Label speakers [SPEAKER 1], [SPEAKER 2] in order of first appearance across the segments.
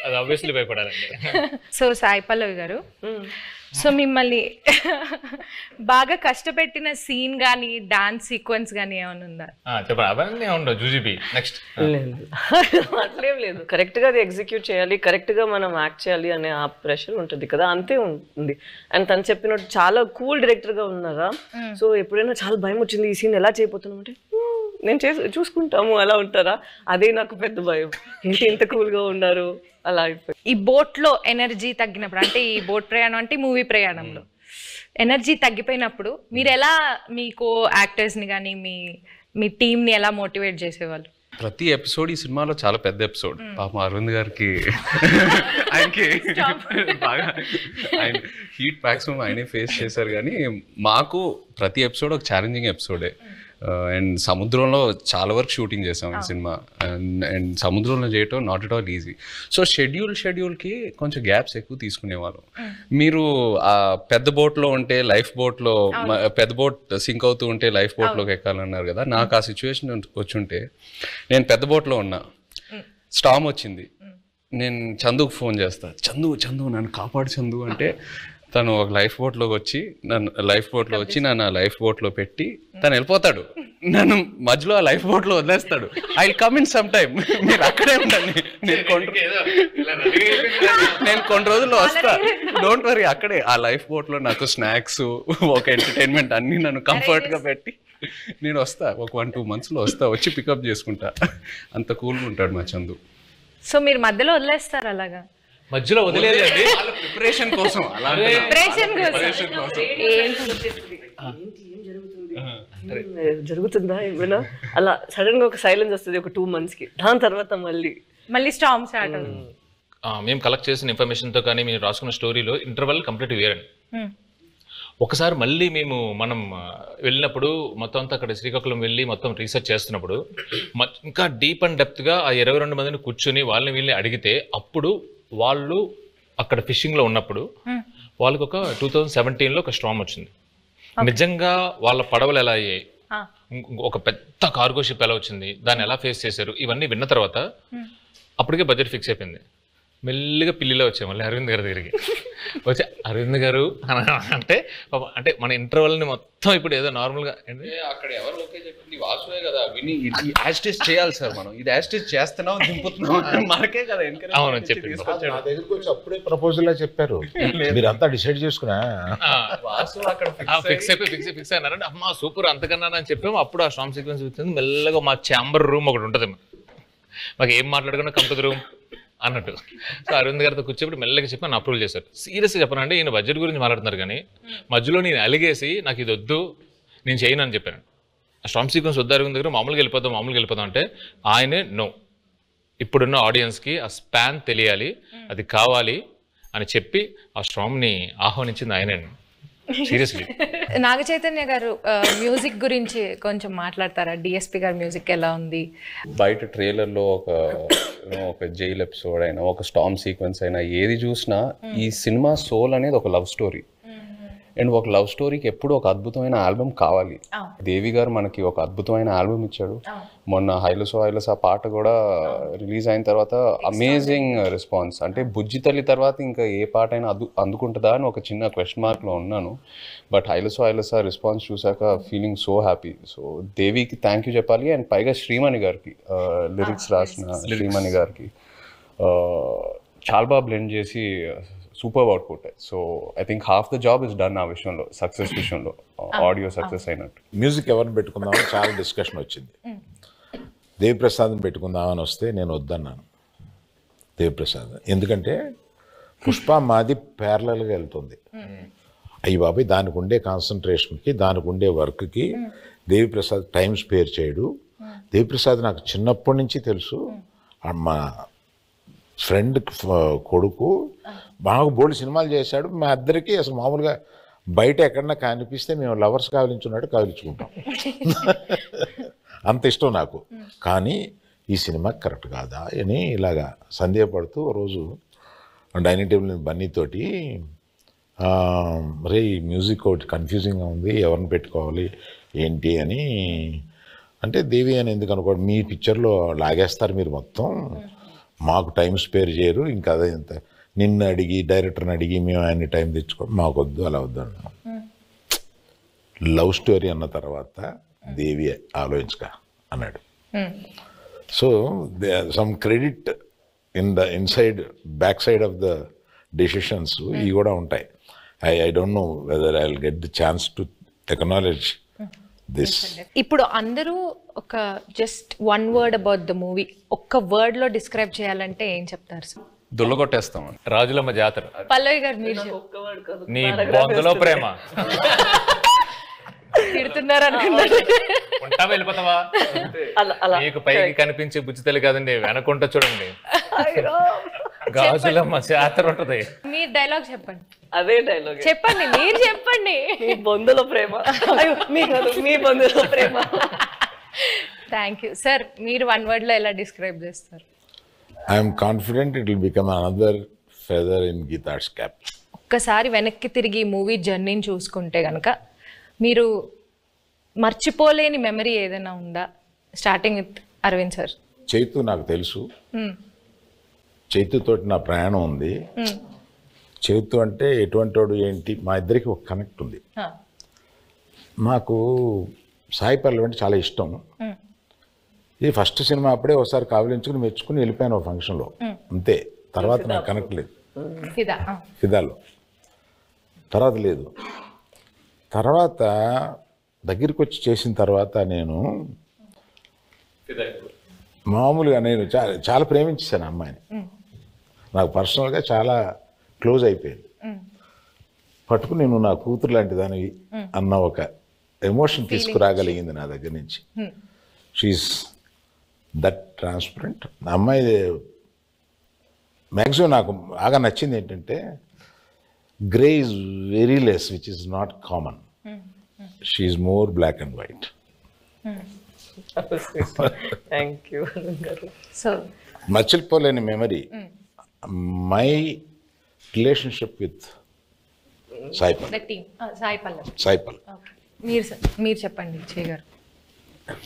[SPEAKER 1] అది obviously భయపడాలండి.
[SPEAKER 2] So Sai Pallavi గారు, so మిమ్మల్ని బాగా కష్టపెట్టిన సీన్ కానీ డాన్స్ సీక్వెన్స్ కానీ ఏమైనా ఉందా?
[SPEAKER 1] చెప్పండి. అవన్నీ ఉండవు జూజీబీ. నెక్స్ట్.
[SPEAKER 3] అట్లేం లేదు, కరెక్ట్గా అది ఎగ్జిక్యూట్ చేయాలి, కరెక్ట్గా మనం యాక్ట్ చేయాలి అనే ఆ ప్రెషర్ ఉంటుంది కదా, అంతే ఉంది. అండ్ తను చెప్పినట్టు చాలా కూల్ డైరెక్టర్గా ఉన్నారా. సో ఎప్పుడైనా చాలా భయం వచ్చింది ఈ సీన్ ఎలా చేయబోతున్నాం అంటే నేను చూసుకుంటాము అలా ఉంటారా, అదే నాకు పెద్ద భయం. ఏంటి ఇంత కూల్గా ఉన్నారు అలా అయిపోయి.
[SPEAKER 2] ఈ బోట్లో ఎనర్జీ తగ్గినప్పుడు, అంటే ఈ బోట్ ప్రయాణం అంటే మూవీ ప్రయాణంలో ఎనర్జీ తగ్గిపోయినప్పుడు మీరు ఎలా మీ కో యాక్టర్స్ని కానీ మీ టీంని ఎలా మోటివేట్ చేసేవాళ్ళు?
[SPEAKER 4] ప్రతి ఎపిసోడ్ ఈ సినిమాలో చాలా పెద్ద ఎపిసోడ్. పాపం అరవింద్ గారికి ఆయనకి బాగా ఆయన హీట్ మ్యాక్సిమం ఆయనే ఫేస్ చేశారు. కానీ మాకు ప్రతి ఎపిసోడ్ ఒక ఛాలెంజింగ్ ఎపిసోడే. అండ్ సముద్రంలో చాలా వరకు షూటింగ్ చేసాం ఈ సినిమా. అండ్ సముద్రంలో చేయటం not at all easy. So షెడ్యూల్కి కొంచెం గ్యాప్స్ ఎక్కువ తీసుకునేవాళ్ళం. మీరు ఆ పెద్ద బోట్లో ఉంటే లైఫ్ బోట్లో, పెద్ద బోట్ సింక్ అవుతూ ఉంటే లైఫ్ బోట్లోకి ఎక్కాలన్నారు కదా, నాకు ఆ సిచ్యువేషన్ వచ్చుంటే నేను పెద్ద బోట్లో ఉన్నా, స్టామ్ వచ్చింది, నేను చందుకు ఫోన్ చేస్తా, చందు నన్ను కాపాడు చందు అంటే తను ఒక లైఫ్ బోట్లోకి వచ్చి నన్ను లైఫ్ బోట్లో పెట్టి తను వెళ్ళిపోతాడు. నన్ను మధ్యలో ఆ లైఫ్ బోట్లో వదిలేస్తాడు. I will come in some time, మీరు అక్కడే ఉండండి, నేను కొన్ని రోజుల్లో వస్తా, డోంట్ వరీ. అక్కడే ఆ లైఫ్ బోట్లో నాకు స్నాక్స్, ఒక ఎంటర్టైన్మెంట్ అన్నీ నన్ను కంఫర్ట్గా పెట్టి నేను వస్తా. ఒక 1-2 monthsలో వస్తా, వచ్చి పికప్ చేసుకుంటా. అంత కూల్గా ఉంటాడు మా చందు.
[SPEAKER 2] సో మీరు మధ్యలో వదిలేస్తారు అలాగా?
[SPEAKER 1] మధ్యలో వదిలేదండి,
[SPEAKER 4] ప్రిపరేషన్ కోసం.
[SPEAKER 3] జరుగుతుందా ఏమైనా అలా సడన్ గా ఒక సైలెన్స్ వస్తుంది ఒక 2 monthsకి, దాని తర్వాత మళ్ళీ
[SPEAKER 2] స్టార్మ్ స్టార్ట్ అవుతుంది.
[SPEAKER 1] మేము కలెక్ట్ చేసిన ఇన్ఫర్మేషన్తో కానీ మీరు రాసుకున్న స్టోరీలో ఇంటర్వల్ కంప్లీట్ వేరండి. ఒకసారి మళ్ళీ మనం వెళ్ళినప్పుడు మొత్తం అంతా అక్కడ శ్రీకాకుళం వెళ్ళి మొత్తం రీసెర్చ్ చేస్తున్నప్పుడు ఇంకా డీప్ అండ్ డెప్త్గా ఆ 22 మందిని కూర్చొని వీళ్ళని అడిగితే, అప్పుడు వాళ్ళు అక్కడ ఫిషింగ్లో ఉన్నప్పుడు వాళ్ళకి ఒక 2017లో ఒక స్టార్మ్ వచ్చింది. నిజంగా వాళ్ళ పడవలు ఎలా అయ్యాయి, ఒక పెద్ద కార్గో షిప్ ఎలా వచ్చింది, దాన్ని ఎలా ఫేస్ చేశారు, ఇవన్నీ విన్న తర్వాత అప్పటికే బడ్జెట్ ఫిక్స్ అయిపోయింది. మెల్లిగా పిల్లిలో వచ్చాయి మళ్ళీ అరవింద్ గారి దగ్గరికి వచ్చి, అరవింద్ గారు అంటే మన ఇంటర్వెల్ని మొత్తం ఇప్పుడు ఏదో నార్మల్గా
[SPEAKER 4] అక్కడ ఎవరు ఓకే చెప్పింది వాసువే కదా, విని యాస్టేజ్ చేయాలి సార్, మనం ఇది యాస్టేజ్ చేస్తున్నాం దింపుతున్నాం మనకే కదా.
[SPEAKER 1] అవును చెప్పి
[SPEAKER 5] నా దగ్గరికి వచ్చి అప్పుడే ప్రపోజల్ లా చెప్పారు, మీరంతా డిసైడ్ చేసుకున్నా
[SPEAKER 4] వాసు అక్కడ
[SPEAKER 1] ఫిక్స్ అయినారంటే అమ్మా సూపర్ అంతకన్నా అని చెప్పాము. అప్పుడు ఆ స్టార్మ్ సీక్వెన్స్ వచ్చింది. మెల్లగా మా ఛాంబర్ రూమ్ ఒకటి ఉంటుంది, మాకు ఏం మాట్లాడుకున్నా కంపెనీ రూమ్ అన్నట్టు. సో అరవింద్ గారితో కూర్చోబెట్టి మెల్లగా చెప్పి నన్ను అప్రూవల్ చేశారు. సీరియస్గా చెప్పనంటే ఈయన బడ్జెట్ గురించి మాట్లాడుతున్నారు కానీ మధ్యలో నేను అలిగేసి నాకు ఇది వద్దు నేను చేయను అని చెప్పాను. ఆ స్టార్మ్ సీక్వెన్స్ వద్దు అరవింద్ దగ్గర, మామూలుగా వెళ్ళిపోదాం అంటే ఆయనే నో, ఇప్పుడున్న ఆడియన్స్కి ఆ స్పాన్ తెలియాలి, అది కావాలి అని చెప్పి ఆ స్టార్మ్ని ఆహ్వానించింది ఆయనే. సీరియస్లీ.
[SPEAKER 2] నాగ చైతన్య గారు మ్యూజిక్ గురించి కొంచెం మాట్లాడతారా? డిఎస్పి గారి మ్యూజిక్ ఎలా ఉంది?
[SPEAKER 4] బయట ట్రైలర్లో ఒక జైల్ ఎపిసోడ్ అయినా, ఒక స్టార్మ్ సీక్వెన్స్ అయినా, ఏది చూసినా ఈ సినిమా సోల్ అనేది ఒక లవ్ స్టోరీ. అండ్ ఒక లవ్ స్టోరీకి ఎప్పుడు ఒక అద్భుతమైన ఆల్బమ్ కావాలి. దేవి గారు మనకి ఒక అద్భుతమైన ఆల్బమ్ ఇచ్చాడు. మొన్న హైలసో ఆ పాట కూడా రిలీజ్ అయిన తర్వాత అమేజింగ్ రెస్పాన్స్. అంటే బుజ్జి తల్లి తర్వాత ఇంకా ఏ పాట అయినా అందుకుంటుందా అని ఒక చిన్న క్వశ్చన్ మార్క్లో ఉన్నాను. బట్ హైలసో రెస్పాన్స్ చూసాక ఫీలింగ్ సో హ్యాపీ. సో దేవికి థ్యాంక్ యూ చెప్పాలి. అండ్ పైగా శ్రీమణి గారికి, లిరిక్స్ రాసిన శ్రీమణి గారికి చాలా బాగా బ్లెండ్ చేసి super output. So I think half the job is done ఆ విషయంలో, సక్సెస్ విషయంలో, ఆడియో సక్సెస్ అయినట్టు.
[SPEAKER 5] మ్యూజిక్ ఎవరిని పెట్టుకుందామని చాలా డిస్కషన్ వచ్చింది. దేవిప్రసాద్ని పెట్టుకుందామని వస్తే నేను వద్దన్నాను దేవిప్రసాద్. ఎందుకంటే పుష్ప మాది ప్యారలల్గా వెళ్తుంది. అయ్యి బాబాయ్ దానికి ఉండే కాన్సన్ట్రేషన్కి, దానికి ఉండే వర్క్కి దేవిప్రసాద్ టైం స్పేర్ చేయడు. దేవిప్రసాద్ నాకు చిన్నప్పటి నుంచి తెలుసు. మా ఫ్రెండ్ కొడుకు బాగా బోల్డ్ సినిమాలు చేశాడు. మా ఇద్దరికి అసలు మామూలుగా బయట ఎక్కడన్నా కనిపిస్తే మేము లవర్స్ కావలించున్నట్టు కావలించుకుంటాం. అంత ఇష్టం నాకు. కానీ ఈ సినిమా కరెక్ట్ కాదా అని ఇలాగా సందేహపడుతూ రోజు డైనింగ్ టేబుల్ బన్నీతోటి రే ఈ మ్యూజిక్ ఒకటి కన్ఫ్యూజింగ్గా ఉంది, ఎవరిని పెట్టుకోవాలి ఏంటి అని అంటే దేవి అని ఎందుకు అనుకోండి, మీ పిక్చర్లో లాగేస్తారు మీరు మొత్తం, మాకు టైం స్పేర్ చేయరు, ఇంకా అదే ఇంత నిన్ను అడిగి డైరెక్టర్ని అడిగి మేము ఆయన టైం తెచ్చుకో, మాకు వద్దు, అలా వద్దు అన్నాం. లవ్ స్టోరీ అన్న తర్వాత దేవి ఆలోచించక అన్నాడు. So some credit inside back side of the decisions ఇవి కూడా ఉంటాయి. I don't know whether I will get the chance to acknowledge this.
[SPEAKER 2] ఇప్పుడు అందరూ ఒక just one word about the movie ఒక్క వర్డ్ లో డిస్క్రైబ్ చేయాలంటే ఏం చెప్తారు సార్?
[SPEAKER 4] దుల్లగొట్టేస్తాం.
[SPEAKER 1] రాజులమ్మ జాతర.
[SPEAKER 2] పల్లవి గారు మీరు
[SPEAKER 1] నీ బొందలో ప్రేమ.
[SPEAKER 2] తిడుతున్నారు అనుకున్నారు.
[SPEAKER 1] ఉంటావా వెళ్ళిపోతావా? మీకు పైకి కనిపించే బుజ్జితల్లి కాదండి, వెనకుంటా చూడండి గాజులమ్మ జాతర ఉంటది.
[SPEAKER 2] మీరు డైలాగ్ చెప్పండి.
[SPEAKER 3] అదే డైలాగ్
[SPEAKER 2] చెప్పండి, మీరు చెప్పండి.
[SPEAKER 3] మీ బొందులో ప్రేమ. మీ బొందులో ప్రేమ.
[SPEAKER 2] Thank you sir. మీరు వన్ వర్డ్ లో ఎలా డిస్క్రైబ్ చేస్తారు?
[SPEAKER 5] I'm confident it will become another feather in Geetha's cap.
[SPEAKER 2] ఒక్కసారి వెనక్కి తిరిగి మూవీ జర్నీని చూసుకుంటే కనుక మీరు మర్చిపోలేని మెమరీ ఏదైనా ఉందా? Starting with Arvind sir.
[SPEAKER 5] Chaitu నాకు తెలుసు, చైతుతోటి నా ప్రయాణం ఉంది. చైతు అంటే ఎటువంటి వాడు ఏంటి, మా ఇద్దరికి ఒక కనెక్ట్ ఉంది. నాకు సాయి పల్లవి అంటే చాలా ఇష్టం. ఇది ఫస్ట్ సినిమా అప్పుడే ఒకసారి కావలించుకుని మెచ్చుకుని వెళ్ళిపోయాను ఒక ఫంక్షన్లో, అంతే. తర్వాత నాకు కనెక్ట్ లేదు. ఫిదాలో తర్వాత లేదు. తర్వాత దగ్గరికి వచ్చి చేసిన తర్వాత నేను మామూలుగా నేను చాలా ప్రేమించేసాను అమ్మాయిని. నాకు పర్సనల్గా చాలా క్లోజ్ అయిపోయింది. పట్టుకుని నేను నా కూతురు లాంటి దానివి అన్న ఒక ఎమోషన్ తీసుకురాగలిగింది నా దగ్గర నుంచి. She's that transparent. అమ్మాయి మ్యాక్సిమం నాకు బాగా నచ్చింది ఏంటంటే grey is very less, which is not common. She is more black and white.
[SPEAKER 3] Thank you.
[SPEAKER 2] So
[SPEAKER 5] మర్చిపోలేని మెమరీ మై రిలేషన్షిప్ విత్ సాయిపల్.
[SPEAKER 2] సాయి పల్లవి.
[SPEAKER 5] సాయిపల్.
[SPEAKER 2] మీరు చెప్పండి విజయ్ గారు.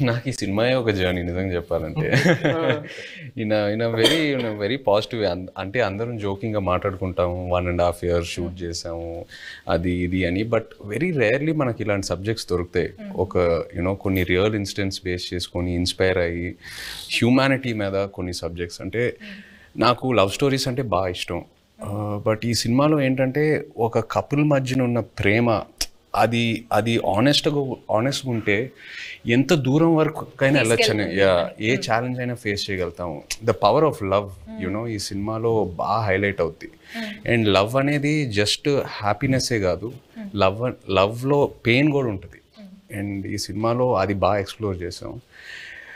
[SPEAKER 4] నాకు ఈ సినిమాయే ఒక జర్నీ నిజంగా చెప్పాలంటే. In very positive. అంటే అందరం జోకింగ్గా మాట్లాడుకుంటాము, 1.5 years షూట్ చేసాము అది ఇది అని. బట్ వెరీ రేర్లీ మనకి ఇలాంటి సబ్జెక్ట్స్ దొరుకుతాయి. ఒక కొన్ని రియల్ ఇన్సిడెంట్స్ బేస్ చేసుకొని ఇన్స్పైర్ అయ్యి హ్యూమానిటీ మీద కొన్ని సబ్జెక్ట్స్. అంటే నాకు లవ్ స్టోరీస్ అంటే బాగా ఇష్టం. బట్ ఈ సినిమాలో ఏంటంటే ఒక కపుల్ మధ్యన ఉన్న ప్రేమ అది ఆనెస్ట్గా ఉంటే ఎంత దూరం వరకైనా వెళ్ళొచ్చని, ఏ ఛాలెంజ్ అయినా ఫేస్ చేయగలుగుతాము. ద పవర్ ఆఫ్ లవ్ ఈ సినిమాలో బాగా హైలైట్ అవుద్ది. అండ్ లవ్ అనేది జస్ట్ హ్యాపీనెస్సే కాదు, లవ్లో పెయిన్ కూడా ఉంటుంది. అండ్ ఈ సినిమాలో అది బాగా ఎక్స్ప్లోర్ చేసాం.